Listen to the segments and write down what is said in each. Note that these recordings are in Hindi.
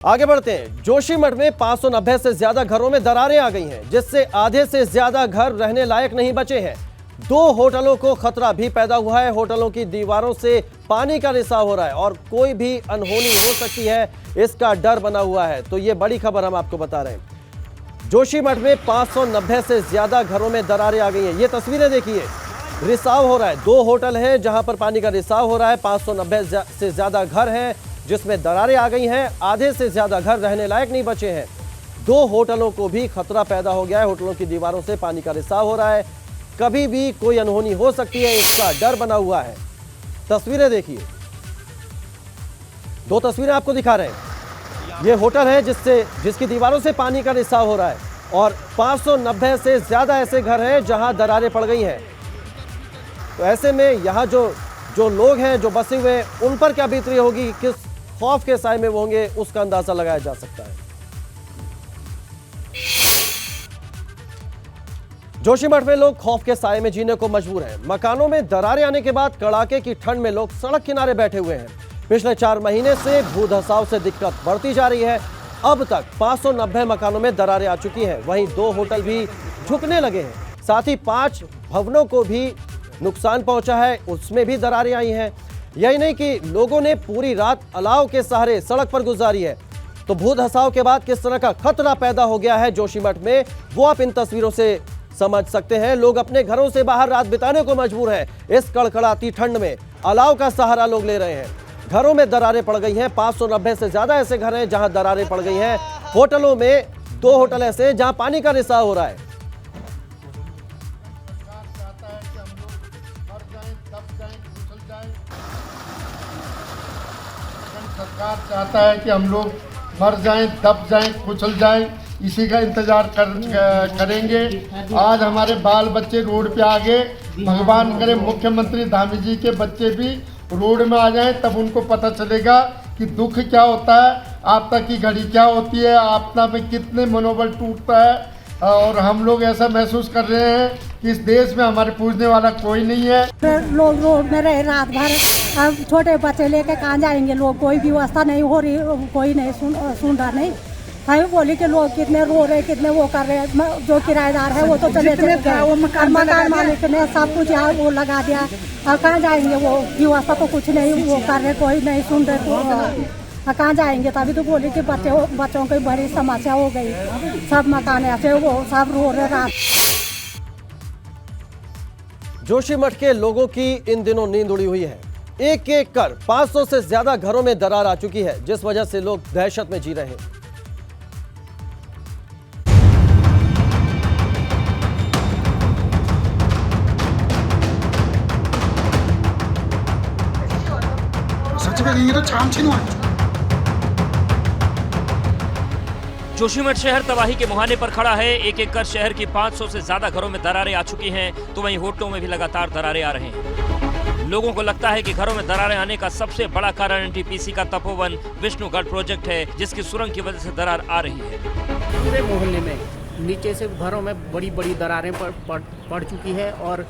आगे बढ़ते हैं। जोशीमठ में 590 से ज्यादा घरों में दरारें आ गई हैं, जिससे आधे से ज्यादा घर रहने लायक नहीं बचे हैं। 2 होटलों को खतरा भी पैदा हुआ है। होटलों की दीवारों से पानी का रिसाव हो रहा है और कोई भी अनहोनी हो सकती है, इसका डर बना हुआ है। तो ये बड़ी खबर हम आपको बता रहे हैं। जोशीमठ में 590 से ज्यादा घरों में दरारें आ गई हैं। ये तस्वीरें देखिए, रिसाव हो रहा है। 2 होटल हैं जहां पर पानी का रिसाव हो रहा है। 590 से ज्यादा घर हैं जिसमें दरारें आ गई हैं। आधे से ज्यादा घर रहने लायक नहीं बचे हैं। 2 होटलों को भी खतरा पैदा हो गया है। होटलों की दीवारों से पानी का रिसाव हो रहा है। कभी भी कोई अनहोनी हो सकती है, इसका डर बना हुआ है। तस्वीरें देखिए, 2 तस्वीरें आपको दिखा रहे हैं। ये होटल है जिसकी दीवारों से पानी का रिसाव हो रहा है और 590 से ज्यादा ऐसे घर हैं जहां दरारें पड़ गई हैं। तो ऐसे में यहाँ जो लोग हैं, जो बसे हुए, उन पर क्या बीत रही होगी, किस खौफ के साए में वो होंगे, उसका अंदाजा लगाया जा सकता है। जोशीमठ में लोग खौफ के साए में जीने को मजबूर हैं। मकानों में दरारें आने के बाद कड़ाके की ठंड में लोग सड़क किनारे बैठे हुए हैं। पिछले 4 महीने से भूधसाव से दिक्कत बढ़ती जा रही है। अब तक 590 मकानों में दरारें आ चुकी हैं। वहीं 2 होटल भी झुकने लगे हैं। साथ ही 5 भवनों को भी नुकसान पहुंचा है, उसमें भी दरारें आई हैं। यही नहीं कि लोगों ने पूरी रात अलाव के सहारे सड़क पर गुजारी है। तो भूधसाव के बाद किस तरह का खतरा पैदा हो गया है जोशीमठ में, वो आप इन तस्वीरों से समझ सकते हैं। लोग अपने घरों से बाहर रात बिताने को मजबूर हैं। इस कड़कड़ाती ठंड में अलाव का सहारा लोग ले रहे हैं। घरों में दरारें पड़ गई हैं। 590 से ज्यादा ऐसे घर हैं जहां दरारें पड़ गई हैं। होटलों में 2 होटल ऐसे हैं जहां पानी का रिसाव हो रहा है। सरकार चाहता है कि हम लोग मर जाएं, दब जाएं, कुचल जाएं, इसी का इंतजार करेंगे। आज हमारे बाल बच्चे रोड पे आ गए। भगवान करे मुख्यमंत्री धामी जी के बच्चे भी रोड में आ जाएं, तब उनको पता चलेगा कि दुख क्या होता है, आपदा की घड़ी क्या होती है, आपदा में कितने मनोबल टूटता है। और हम लोग ऐसा महसूस कर रहे हैं कि इस देश में हमारे पूछने वाला कोई नहीं है। लोग रोड में रहे रात भर। अब छोटे बच्चे लेके कहाँ जाएंगे लोग, कोई व्यवस्था नहीं हो रही, कोई नहीं सुन रहा नहीं। हमें बोली कि लोग कितने रो रहे, कितने वो कर रहे हैं। जो किराएदार है वो तो चले मकान मालिक ने सब कुछ यहाँ वो लगा दिया। और कहाँ जाएंगे, वो व्यवस्था तो कुछ नहीं वो कर रहे, कोई नहीं सुन रहे। कहाँ जाएंगे। तभी तो बोली कि बच्चों की बड़ी समस्या हो गई। सब मकान ऐसे वो सब रो रहे रात। जोशीमठ के लोगों की इन दिनों नींद उड़ी हुई है। एक एक कर 500 से ज्यादा घरों में दरार आ चुकी है, जिस वजह से लोग दहशत में जी रहे हैं। जोशीमठ शहर तबाही के मुहाने पर खड़ा है। एक एक कर शहर की 500 से ज्यादा घरों में दरारें आ चुकी हैं, तो वहीं होटलों में भी लगातार दरारें आ रहे हैं। लोगों को लगता है कि घरों में दरारें आने का सबसे बड़ा कारण एनटीपीसी का तपोवन विष्णुगढ़ प्रोजेक्ट है, जिसकी सुरंग की वजह से दरार आ रही है। पूरे मोहल्ले में नीचे से घरों में बड़ी बड़ी दरारें पड़ चुकी है और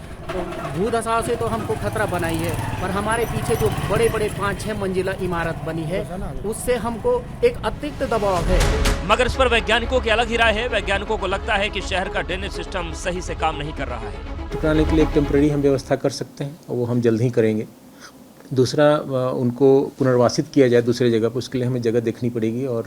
भूधसाव से तो हमको खतरा बना ही है। पर हमारे पीछे जो बड़े बड़े 5-6 मंजिला इमारत बनी है, उससे हमको एक अतिरिक्त दबाव है। मगर इस पर वैज्ञानिकों की अलग ही राय है। वैज्ञानिकों को लगता है कि शहर का ड्रेनेज सिस्टम सही से काम नहीं कर रहा है। टुकराने के लिए एक टेम्परेरी हम व्यवस्था कर सकते हैं और वो हम जल्द ही करेंगे। दूसरा, उनको पुनर्वासित किया जाए दूसरे जगह पर, उसके लिए हमें जगह देखनी पड़ेगी और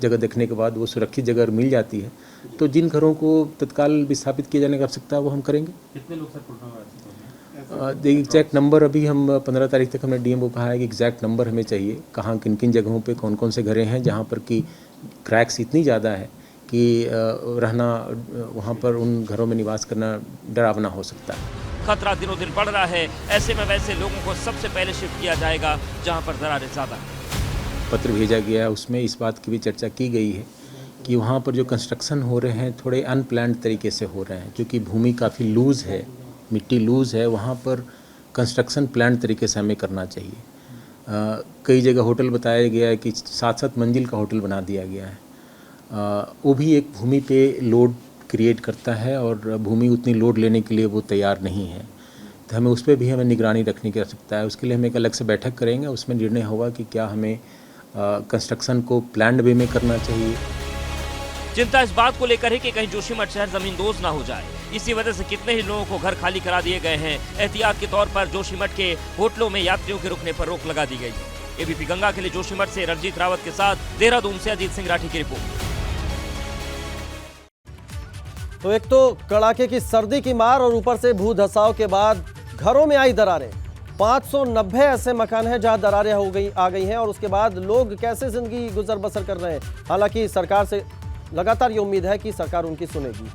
जगह देखने के बाद वो सुरक्षित जगह मिल जाती है तो जिन घरों को तत्काल विस्थापित किया जाने की आवश्यकता है वो हम करेंगे। कितने लोग सर देखिए, एग्जैक्ट नंबर अभी हम 15 तारीख तक हमने डीएम को कहा है कि एग्जैक्ट नंबर हमें चाहिए, कहाँ किन किन जगहों पे कौन कौन से घरें हैं जहाँ पर कि क्रैक्स इतनी ज़्यादा है कि रहना, वहाँ पर उन घरों में निवास करना डरावना हो सकता है। खतरा दिनों दिन बढ़ रहा है। ऐसे में वैसे लोगों को सबसे पहले शिफ्ट किया जाएगा जहाँ पर दरारें ज़्यादा हैं। पत्र भेजा गया है, उसमें इस बात की भी चर्चा की गई है कि वहाँ पर जो कंस्ट्रक्शन हो रहे हैं थोड़े अनप्लान्ड तरीके से हो रहे हैं, क्योंकि भूमि काफ़ी लूज़ है, मिट्टी लूज़ है। वहाँ पर कंस्ट्रक्शन प्लान्ड तरीके से हमें करना चाहिए। कई जगह होटल बताया गया है कि 7-7 मंजिल का होटल बना दिया गया है। वो भी एक भूमि पे लोड क्रिएट करता है और भूमि उतनी लोड लेने के लिए वो तैयार नहीं है। तो हमें उस पर भी हमें निगरानी रखने की आवश्यकता है। उसके लिए हम एक अलग से बैठक करेंगे, उसमें निर्णय होगा कि क्या हमें कंस्ट्रक्शन को प्लान्ड वे में करना चाहिए। चिंता इस बात को लेकर है कि कहीं जोशीमठ शहर जमींदोज ना हो जाए। इसी वजह से कितने ही लोगों को घर खाली करा दिए गए हैं। एहतियात के तौर पर जोशीमठ के होटलों में यात्रियों के रुकने पर रोक लगा दी गई है। एबीपी गंगा के लिए जोशीमठ से रणजीत रावत के साथ देहरादून से अजीत सिंह राठी की रिपोर्ट। तो एक तो कड़ाके की सर्दी की मार और ऊपर से भू धसाव के बाद घरों में आई दरारें। 590 ऐसे मकान हैं जहां दरारें आ गई हैं और उसके बाद लोग कैसे जिंदगी गुजर बसर कर रहे हैं। हालांकि सरकार से लगातार ये उम्मीद है कि सरकार उनकी सुनेगी।